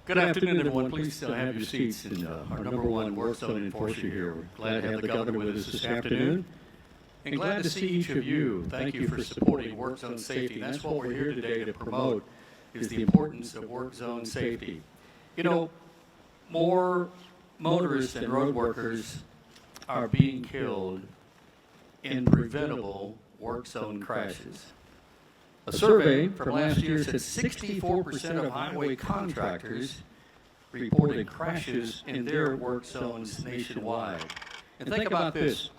Good afternoon, everyone. Please have your seats. And our number one work zone enforcer here. We're glad to have the governor with us this afternoon. And glad to see each of you. Thank you for supporting work zone safety. And that's what we're here today to promote, is the importance of work zone safety. You know, more motorists and road workers are being killed in preventable work zone crashes. A survey from last year said 64% of highway contractors reported crashes in their work zones nationwide. And think about this.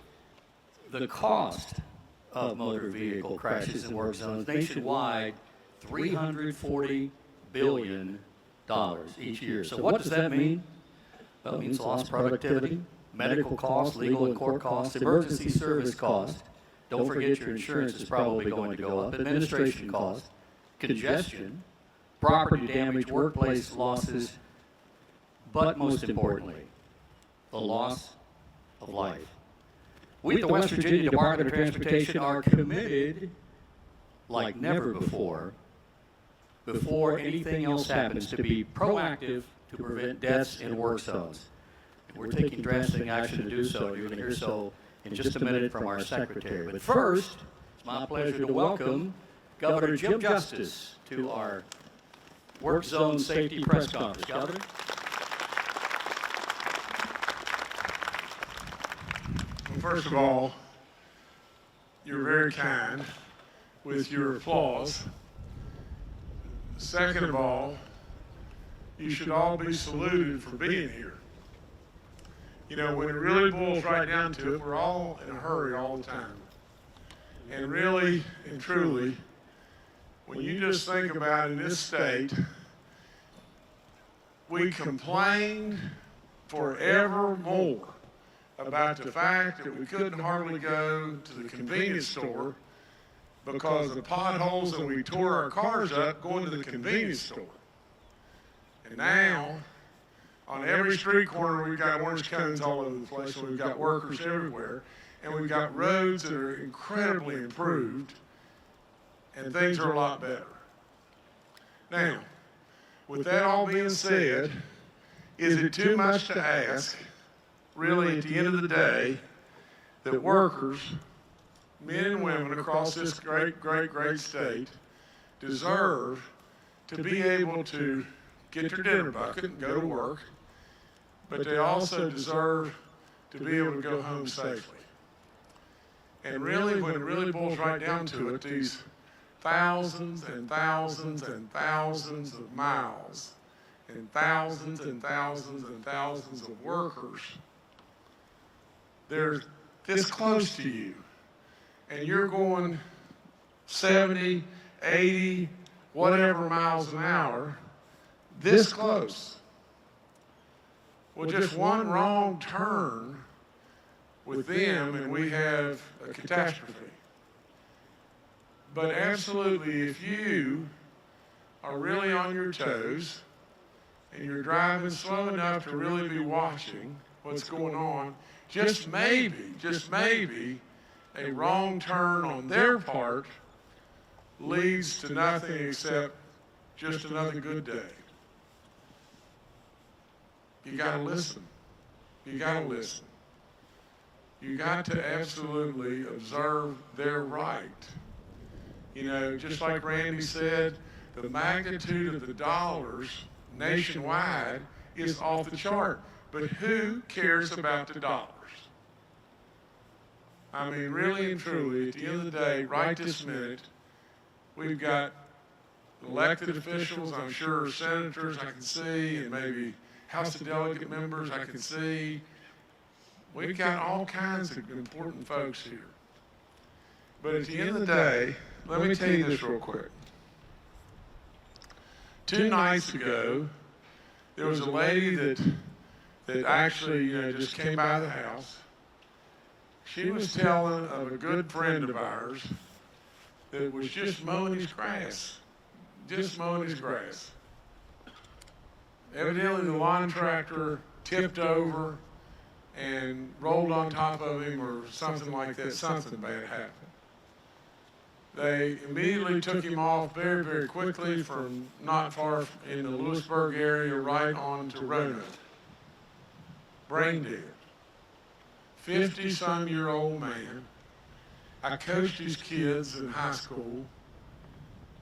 The cost of motor vehicle crashes in work zones nationwide, $340 billion each year. So what does that mean? Well, it means lost productivity, medical costs, legal and court costs, emergency service costs. Don't forget your insurance is probably going to go up, administration costs, congestion, property damage, workplace losses, but most importantly, the loss of life. We at the West Virginia Department of Transportation are committed like never before anything else happens, to be proactive to prevent deaths in work zones. And we're taking drastic action to do so. You're going to hear so in just a minute from our secretary. But first, it's my pleasure to welcome Governor Jim Justice to our Work Zone Safety Press Conference. Governor? Well, first of all, you're very kind with your applause. Second of all, you should all be saluted for being here. You know, when it really boils right down to it, we're all in a hurry all the time. And really and truly, when you just think about in this state, we complained forevermore about the fact that we couldn't hardly go to the convenience store because of the potholes, and we tore our cars up going to the convenience store. And now, on every street corner, we've got orange cones all over the place, and we've got workers everywhere, and we've got roads that are incredibly improved, and things are a lot better. Now, with that all being said, is it too much to ask, really, at the end of the day, that workers, men and women across this great, great, great state, deserve to be able to get their dinner bucket and go to work, but they also deserve to be able to go home safely. And really, when it really boils right down to it, these thousands and thousands and thousands of miles and thousands and thousands and thousands of workers, they're this close to you, and you're going 70, 80, whatever miles an hour, this close. Well, just one wrong turn with them and we have a catastrophe. But absolutely, if you are really on your toes and you're driving slow enough to really be watching what's going on, just maybe, a wrong turn on their part leads to nothing except just another good day. You got to listen. You got to listen. You got to absolutely observe their right. You know, just like Randy said, the magnitude of the dollars nationwide is off the chart. But who cares about the dollars? I mean, really and truly, at the end of the day, right this minute, we've got elected officials, I'm sure senators I can see, and maybe House of Delegate members I can see. We've got all kinds of important folks here. But at the end of the day, let me tell you this real quick. 2 nights ago, there was a lady that actually, just came by the house. She was telling of a good friend of ours that was just mowing his grass. Evidently, the lawn tractor tipped over and rolled on top of him or something like that. Something bad happened. They immediately took him off very, very quickly from not far in the Lewisburg area right on to Roanoke. Brain dead. 50-some-year-old man. I coached his kids in high school.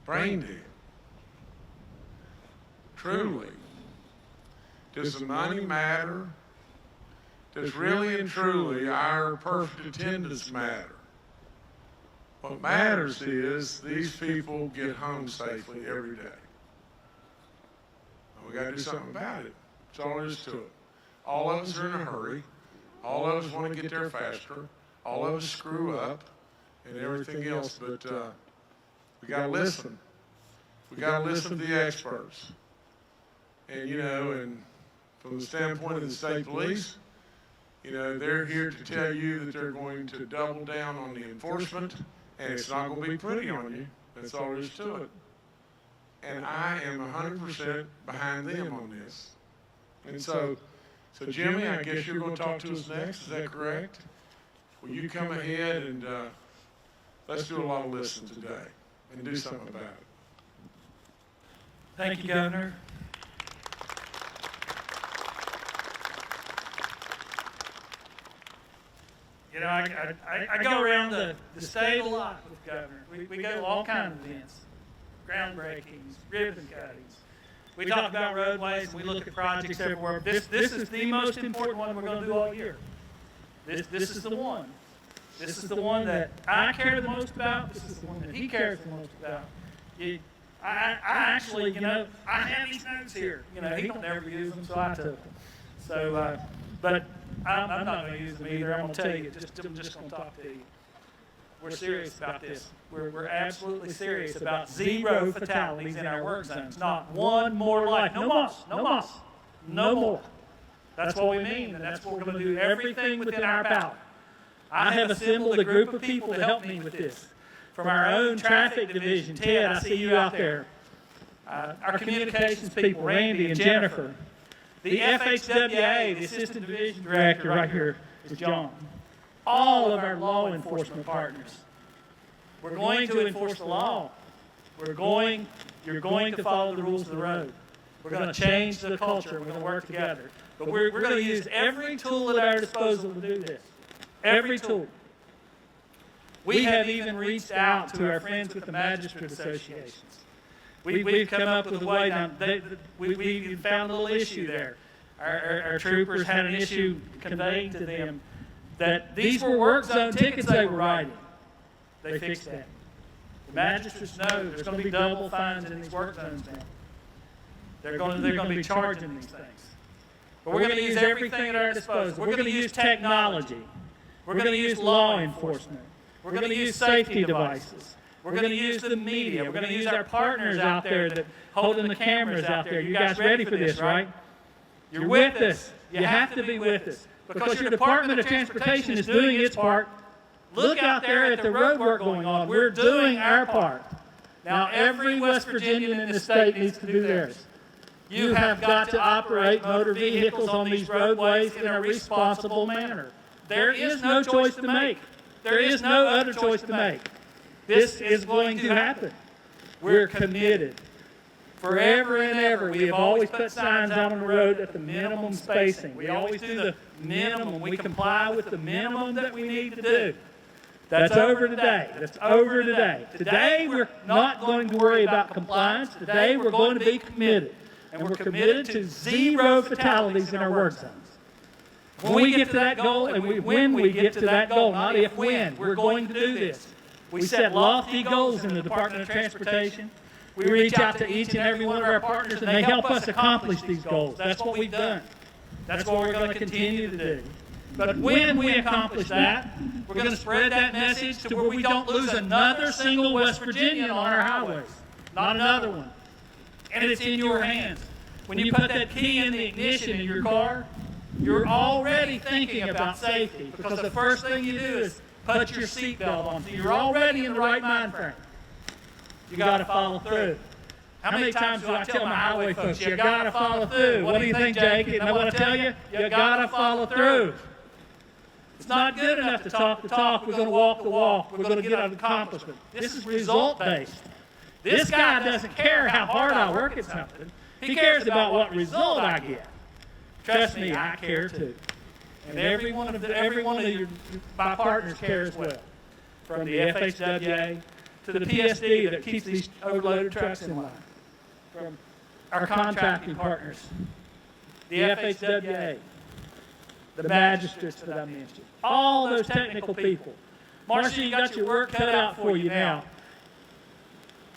Brain dead. Truly. Does the money matter? Does really and truly our perfect attendance matter? What matters is these people get home safely every day. And we got to do something about it. That's all there is to it. All of us are in a hurry. All of us want to get there faster. All of us screw up and everything else, but we got to listen. We got to listen to the experts. And, you know, and from the standpoint of the state police, you know, they're here to tell you that they're going to double down on the enforcement, and it's not going to be pretty on you. That's all there is to it. And I am 100% behind them on this. And so Jimmy, I guess you're going to talk to us next. Is that correct? Will you come ahead and let's do a lot of listening today and do something about it. Thank you, Governor. You know, I go around the state a lot with Governor. We go to all kinds of events, groundbreakings, ribbon cuttings. We talk about roadways and we look at projects everywhere. This is the most important one we're going to do all year. This is the one. This is the one that I care the most about. This is the one that he cares the most about. I actually, you know, I have these notes here. You know, he don't ever use them, so I took them. So, but I'm not going to use them either. I'm going to tell you, I'm just going to talk to you. We're serious about this. We're absolutely serious about 0 fatalities in our work zones. Not one more life. No more. That's what we mean, and that's what we're going to do everything within our power. I have assembled a group of people to help me with this. From our own traffic division, Ted, I see you out there. Our communications people, Randy and Jennifer. The FHWA, the Assistant Division Director right here is John. All of our law enforcement partners. We're going to enforce the law. You're going to follow the rules of the road. We're going to change the culture. We're going to work together. But we're going to use every tool at our disposal to do this. Every tool. We have even reached out to our friends with the magistrate associations. We've come up with a way. Now, we found a little issue there. Our troopers had an issue conveying to them that these were work zone tickets they were writing. They fixed that. The magistrates know there's going to be double fines in these work zones now. They're going to be charging these things. But we're going to use everything at our disposal. We're going to use technology. We're going to use law enforcement. We're going to use safety devices. We're going to use the media. We're going to use our partners out there that holding the cameras out there. You guys ready for this, right? You're with us. You have to be with us. Because your Department of Transportation is doing its part. Look out there at the road work going on. We're doing our part. Now, every West Virginian in the state needs to do theirs. You have got to operate motor vehicles on these roadways in a responsible manner. There is no choice to make. There is no other choice to make. This is going to happen. We're committed. Forever and ever, we have always put signs out on the road at the minimum spacing. We always do the minimum. We comply with the minimum that we need to do. That's over today. That's over today. Today, we're not going to worry about compliance. Today, we're going to be committed. And we're committed to 0 fatalities in our work zones. When we get to that goal, and when we get to that goal, not if, when, we're going to do this. We set lofty goals in the Department of Transportation. We reach out to each and every one of our partners, and they help us accomplish these goals. That's what we've done. That's what we're going to continue to do. But when we accomplish that, we're going to spread that message to where we don't lose another single West Virginian on our highways. Not another one. And it's in your hands. When you put that key in the ignition in your car, you're already thinking about safety, because the first thing you do is put your seatbelt on. So you're already in the right mind frame. You got to follow through. How many times do I tell my highway folks, you got to follow through? What do you think, Jake? Isn't that what I tell you? You got to follow through. It's not good enough to talk the talk. We're going to walk the walk. We're going to get an accomplishment. This is result-based. This guy doesn't care how hard I work at something. He cares about what result I get. Trust me, I care too. And every one of my partners care as well. From the FHWA to the PSD that keeps these overloaded trucks in line. From our contracting partners, the FHWA, the magistrates that I mentioned, all those technical people. Marcia, you got your work cut out for you now.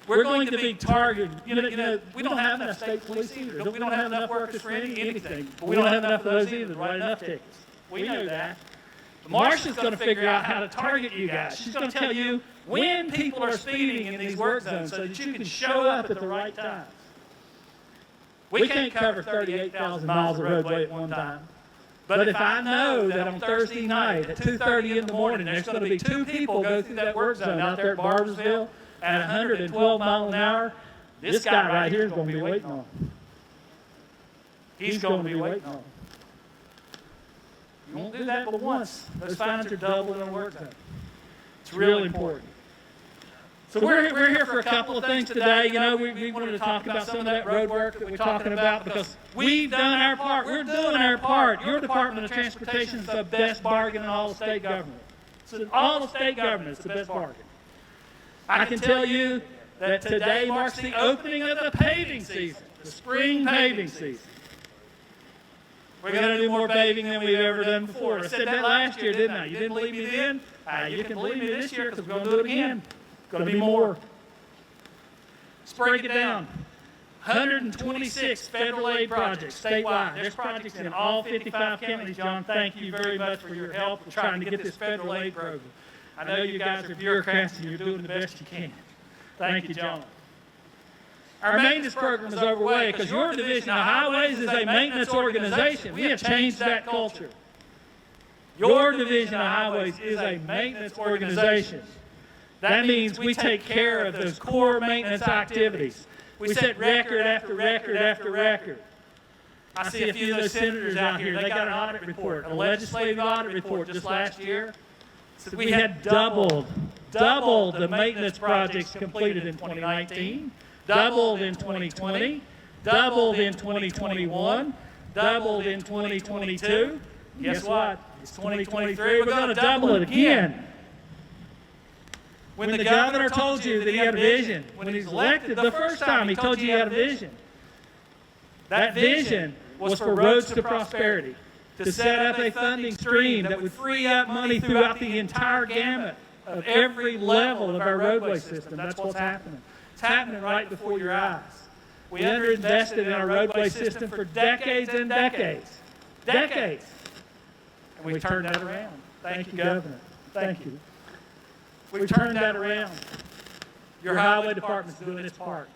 We're going to be targeted. You know, we don't have enough state police either. We don't have enough workers for anything. But we don't have enough of those either to write enough tickets. We know that. But Marcia's going to figure out how to target you guys. She's going to tell you when people are speeding in these work zones so that you can show up at the right times. We can't cover 38,000 miles of roadway at one time. But if I know that on Thursday night at 2:30 in the morning there's going to be 2 people go through that work zone out there at Barbersville at 112 miles an hour, this guy right here is going to be waiting on them. He's going to be waiting on them. You won't do that but once. Those fines are double in a work zone. It's really important. So we're here for a couple of things today. You know, we wanted to talk about some of that road work that we're talking about because we've done our part. We're doing our part. Your Department of Transportation is the best bargain in all the state government. So all the state government is the best bargain. I can tell you that today marks the opening of the paving season, the spring paving season. We're going to do more paving than we've ever done before. I said that last year, didn't I? You didn't believe me then? You can believe me this year because we're going to do it again. It's going to be more. Let's break it down. 126 federal aid projects statewide. There's projects in all 55 counties. John, thank you very much for your help in trying to get this federal aid program. I know you guys are bureaucrats and you're doing the best you can. Thank you, John. Our maintenance program is underway because your Division of Highways is a maintenance organization. We have changed that culture. Your Division of Highways is a maintenance organization. That means we take care of those core maintenance activities. We set record after record after record. I see a few of those senators out here. They got an audit report, a legislative audit report just last year. So we had doubled the maintenance projects completed in 2019, doubled in 2020, doubled in 2021, doubled in 2022. Guess what? It's 2023. We're going to double it again. When the governor told you that he had a vision, when he was elected the first time, he told you he had a vision. That vision was for roads to prosperity, to set up a funding stream that would free up money throughout the entire gamut of every level of our roadway system. That's what's happening. It's happening right before your eyes. We underinvested in our roadway system for decades and decades. Decades. And we've turned that around. Thank you, Governor. Thank you. We've turned that around. Your highway department's doing its part.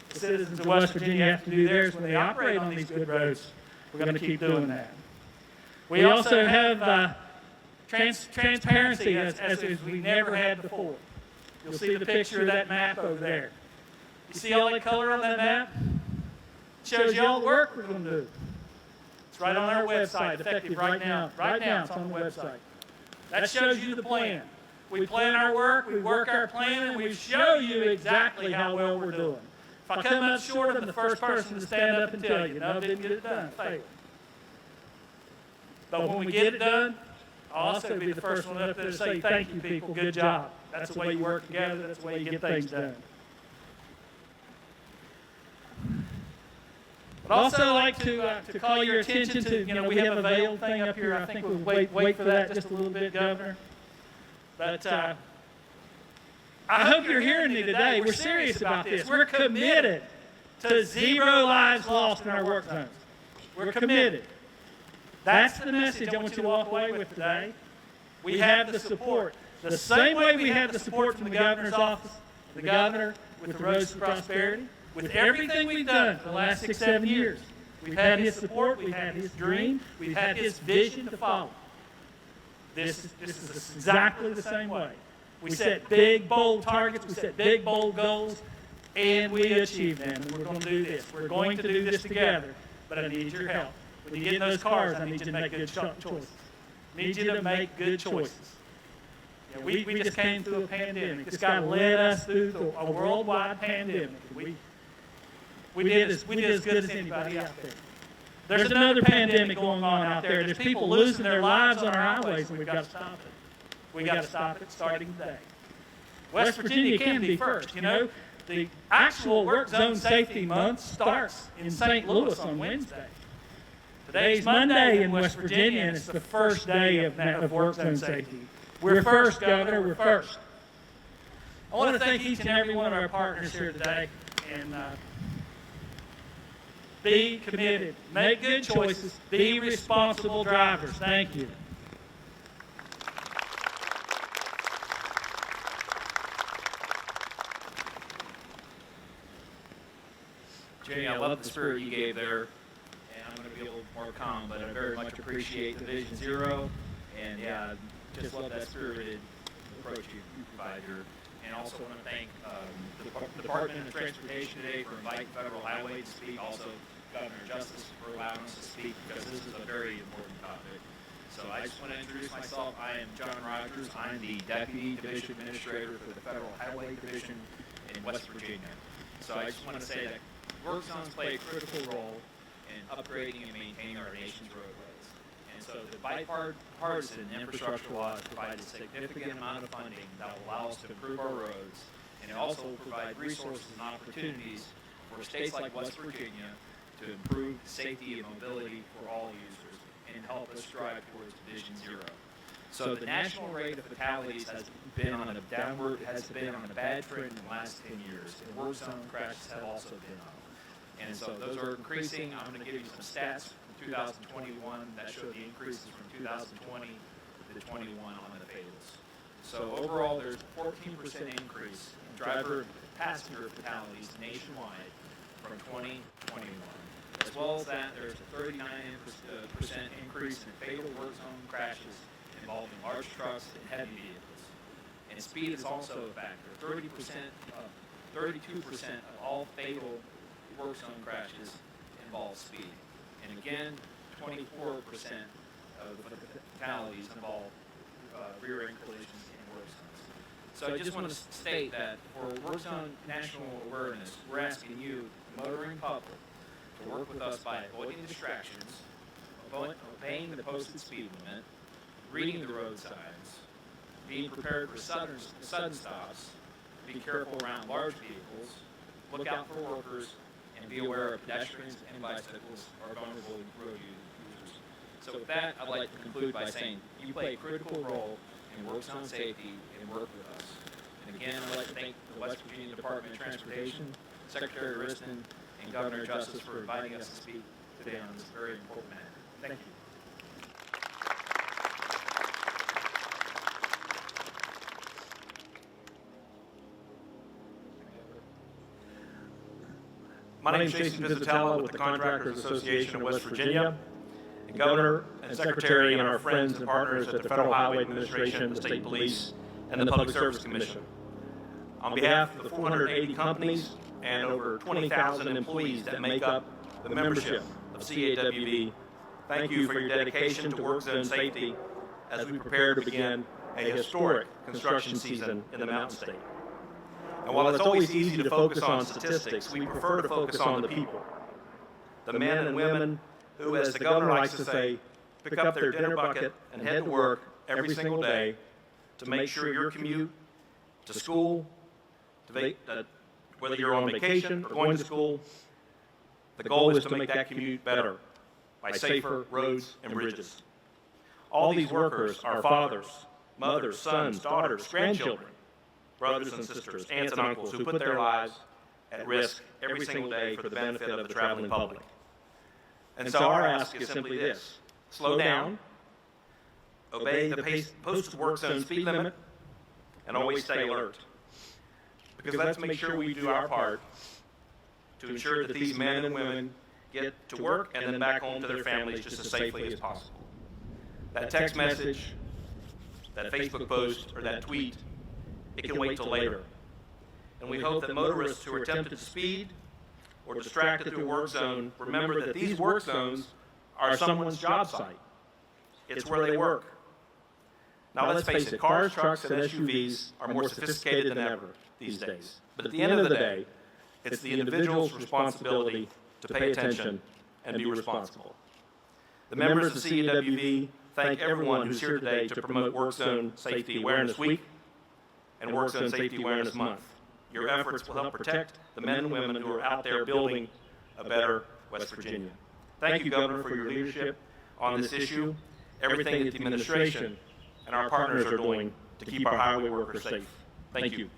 The citizens of West Virginia have to do theirs when they operate on these good roads. We're going to keep doing that. We also have transparency as we never had before. You'll see the picture of that map over there. You see all that color on that map? It shows you all the work we're going to do. It's right on our website, effective right now. Right now, it's on the website. That shows you the plan. We plan our work, we work our plan, and we show you exactly how well we're doing. If I come up short, I'm the first person to stand up and tell you, no, didn't get it done, failed. But when we get it done, I'll also be the first one up there to say, thank you, people, good job. That's the way you work together, that's the way you get things done. But also like to call your attention to, we have a veiled thing up here. I think we'll wait for that just a little bit, Governor. But I hope you're hearing me today. We're serious about this. We're committed to 0 lives lost in our work zones. We're committed. That's the message I want you to walk away with today. We have the support. The same way we have the support from the governor's office, the governor with the Roads to Prosperity, with everything we've done for the last 6, 7 years. We've had his support, we've had his dream, we've had his vision to follow. This is exactly the same way. We set big, bold targets, we set big, bold goals, and we achieve them. And we're going to do this. We're going to do this together, but I need your help. When you get in those cars, I need you to make good choices. need you to make good choices. You know, we just came through a pandemic. This guy led us through a worldwide pandemic. We did as good as anybody out there. There's another pandemic going on out there. There's people losing their lives on our highways, and we've got to stop it. We've got to stop it starting today. West Virginia can be first. You know, the actual Work Zone Safety Month starts in St. Louis on Wednesday. Today's Monday in West Virginia, and it's the first day of Work Zone Safety. We're first, Governor, we're first. I want to thank each and every one of our partners here today, and be committed, make good choices, be responsible drivers. Thank you. Jay, I love the spirit you gave there, and I'm going to be a little more calm, but I very much appreciate the Vision Zero, and yeah, just love that spirited approach you provide here. And also want to thank the Department of Transportation today for inviting Federal Highway to speak, also Governor Justice for allowing us to speak, because this is a very important topic. So I just want to introduce myself. I am John Rogers. I'm the Deputy Division Administrator for the Federal Highway Division in West Virginia. So I just want to say that work zones play a critical role in upgrading and maintaining our nation's roadways. And so the bipartisan infrastructure law has provided a significant amount of funding that will allow us to improve our roads, and it also will provide resources and opportunities for states like West Virginia to improve safety and mobility for all users and help us strive towards Vision Zero. So the national rate of fatalities has been on a bad trend in the last 10 years, and work zone crashes have also been up. And so those are increasing. I'm going to give you some stats from 2021 that show the increases from 2020 to 21 on the fatals. So overall, there's a 14% increase in driver and passenger fatalities nationwide from 2021. As well as that, there's a 39% increase in fatal work zone crashes involving large trucks and heavy vehicles. And speed is also a factor. 32% of all fatal work zone crashes involve speed. And again, 24% of the fatalities involve rear-end collisions in work zones. So I just want to state that for work zone national awareness, we're asking you, the motoring public, to work with us by avoiding distractions, obeying the posted speed limit, reading the road signs, being prepared for sudden stops, be careful around large vehicles, look out for workers, and be aware of pedestrians and bicycles are vulnerable road users. So with that, I'd like to conclude by saying you play a critical role in work zone safety and work with us. And again, I'd like to thank the West Virginia Department of Transportation, Secretary Riston, and Governor Justice for inviting us to speak today on this very important matter. Thank you. My name is Jason Pizzatella with the Contractors Association of West Virginia. And Governor and Secretary and our friends and partners at the Federal Highway Administration, the State Police, and the Public Service Commission. On behalf of the 480 companies and over 20,000 employees that make up the membership of CAWB, thank you for your dedication to work zone safety as we prepare to begin a historic construction season in the Mountain State. And while it's always easy to focus on statistics, we prefer to focus on the people. The men and women who, as the governor likes to say, pick up their dinner bucket and head to work every single day to make sure your commute to school, whether you're on vacation or going to school, the goal is to make that commute better by safer roads and bridges. All these workers are fathers, mothers, sons, daughters, grandchildren, brothers and sisters, aunts and uncles who put their lives at risk every single day for the benefit of the traveling public. And so our ask is simply this: slow down, obey the posted work zone speed limit, and always stay alert. Because let's make sure we do our part to ensure that these men and women get to work and then back home to their families just as safely as possible. That text message, that Facebook post, or that tweet, it can wait till later. And we hope that motorists who are tempted to speed or distracted through a work zone remember that these work zones are someone's job site. It's where they work. Now, let's face it, cars, trucks, and SUVs are more sophisticated than ever these days. But at the end of the day, it's the individual's responsibility to pay attention and be responsible. The members of CEWV thank everyone who's here today to promote Work Zone Safety Awareness Week and Work Zone Safety Awareness Month. Your efforts will help protect the men and women who are out there building a better West Virginia. Thank you, Governor, for your leadership on this issue, everything that the administration and our partners are doing to keep our highway workers safe. Thank you.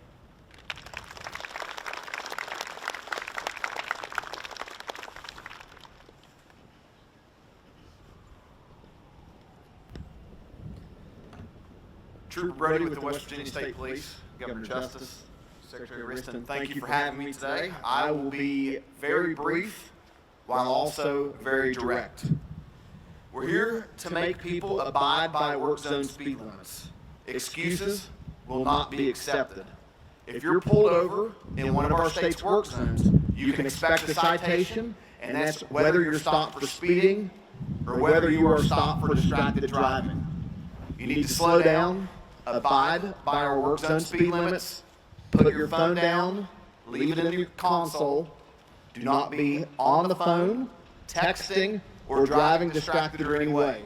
Trooper Brody with the West Virginia State Police, Governor Justice, Secretary Riston, thank you for having me today. I will be very brief while also very direct. We're here to make people abide by work zone speed limits. Excuses will not be accepted. If you're pulled over in one of our state's work zones, you can expect a citation, and that's whether you're stopped for speeding or whether you are stopped for distracted driving. You need to slow down, abide by our work zone speed limits, put your phone down, leave it in your console. Do not be on the phone, texting, or driving distracted in any way.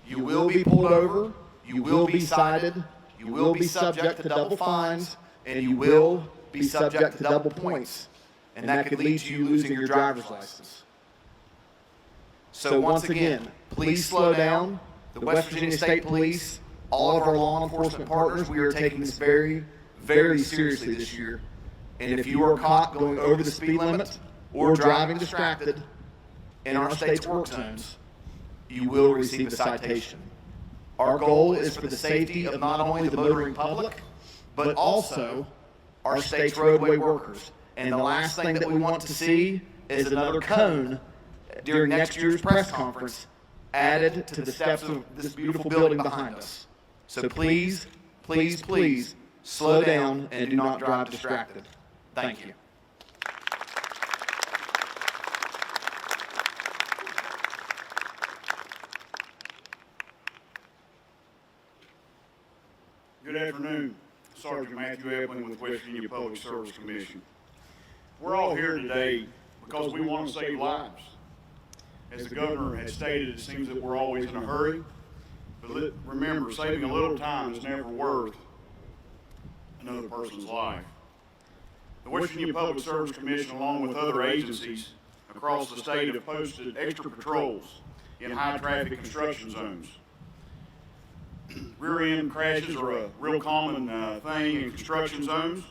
You will be pulled over, you will be cited, you will be subject to double fines, and you will be subject to double points. And that could lead to you losing your driver's license. So once again, please slow down. The West Virginia State Police, all of our law enforcement partners, we are taking this very, very seriously this year. And if you are caught going over the speed limit or driving distracted in our state's work zones, you will receive a citation. Our goal is for the safety of not only the motoring public, but also our state's roadway workers. And the last thing that we want to see is another cone during next year's press conference added to the steps of this beautiful building behind us. So please, please, please, slow down and do not drive distracted. Thank you. Good afternoon. Sergeant Matthew Eblin with West Virginia Public Service Commission. We're all here today because we want to save lives. As the governor has stated, it seems that we're always in a hurry. But remember, saving a little time is never worth another person's life. The West Virginia Public Service Commission, along with other agencies across the state, have posted extra patrols in high-traffic construction zones. Rear-end crashes are a real common thing in construction zones.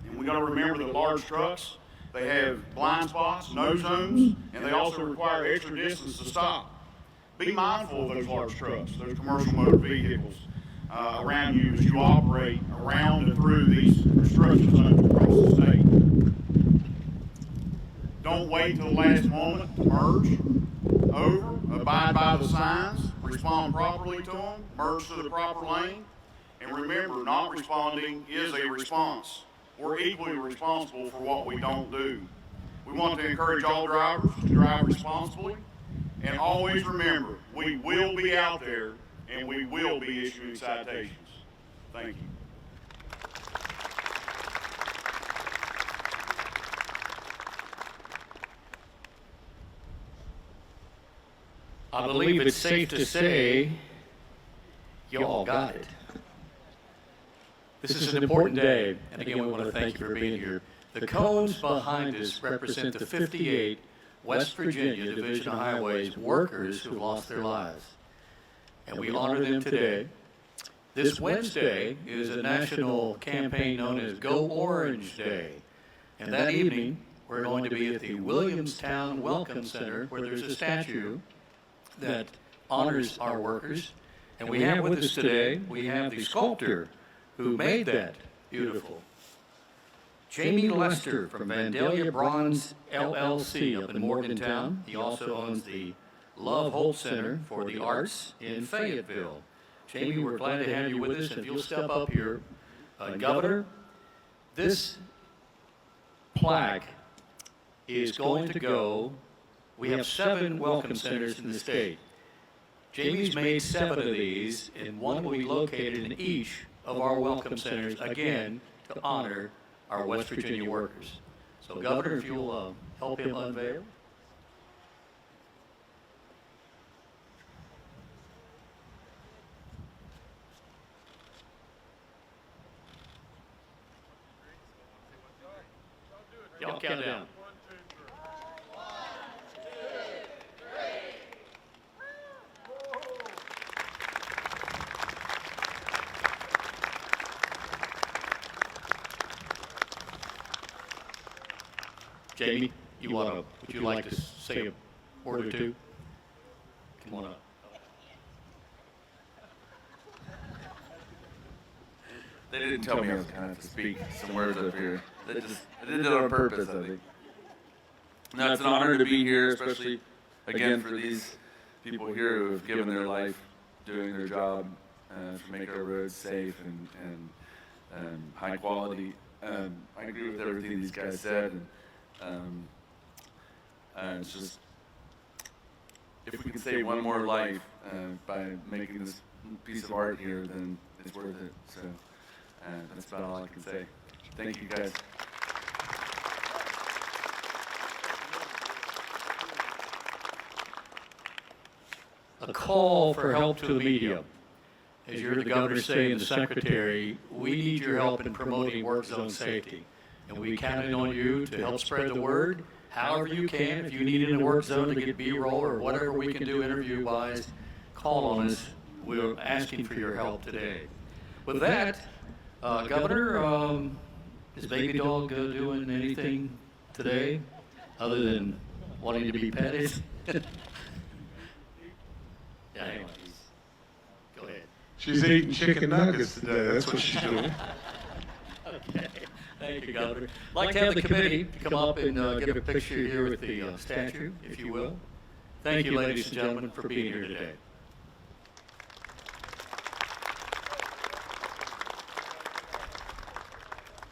And we got to remember that large trucks, they have blind spots, no zones, and they also require extra distance to stop. Be mindful of those large trucks, those commercial motor vehicles around you as you operate around and through these construction zones across the state. Don't wait till the last moment to merge over, abide by the signs, respond properly to them, merge to the proper lane, and remember, not responding is a response. We're equally responsible for what we don't do. We want to encourage all drivers to drive responsibly. And always remember, we will be out there and we will be issuing citations. Thank you. I believe it's safe to say you all got it. This is an important day, and again, we want to thank you for being here. The cones behind us represent the 58 West Virginia Division of Highways workers who lost their lives. And we honor them today. This Wednesday is a national campaign known as Go Orange Day. And that evening, we're going to be at the Williamstown Welcome Center, where there's a statue that honors our workers. And we have with us today, we have the sculptor who made that beautiful. Jamie Lester from Vandalia Bronze LLC up in Morgantown. He also owns the Love Holt Center for the Arts in Fayetteville. Jamie, we're glad to have you with us. If you'll step up here, Governor, this plaque is going to go. We have 7 welcome centers in the state. Jamie's made 7 of these, and one will be located in each of our welcome centers, again, to honor our West Virginia workers. So, Governor, if you'll help him unveil. Y'all count down. Jamie, would you like to say a word or two? Come on up. They didn't tell me I was going to have to speak some words up here. I did it on purpose, I think. No, it's an honor to be here, especially, again, for these people here who have given their life doing their job to make our roads safe and high quality. I agree with everything these guys said. And it's just, if we can save one more life by making this piece of art here, then it's worth it. So that's about all I can say. Thank you, guys. A call for help to the media. As you heard the governor say and the secretary, we need your help in promoting work zone safety. And we counted on you to help spread the word however you can. If you need it in a work zone to get B-roll or whatever we can do interview-wise, call on us. We're asking for your help today. With that, Governor, is Baby Dog doing anything today other than wanting to be petted? Yeah, anyways, go ahead. She's eating chicken nuggets today. That's what she's doing. Okay. Thank you, Governor. I'd like to have the committee come up and get a picture here with the statue, if you will. Thank you, ladies and gentlemen, for being here today.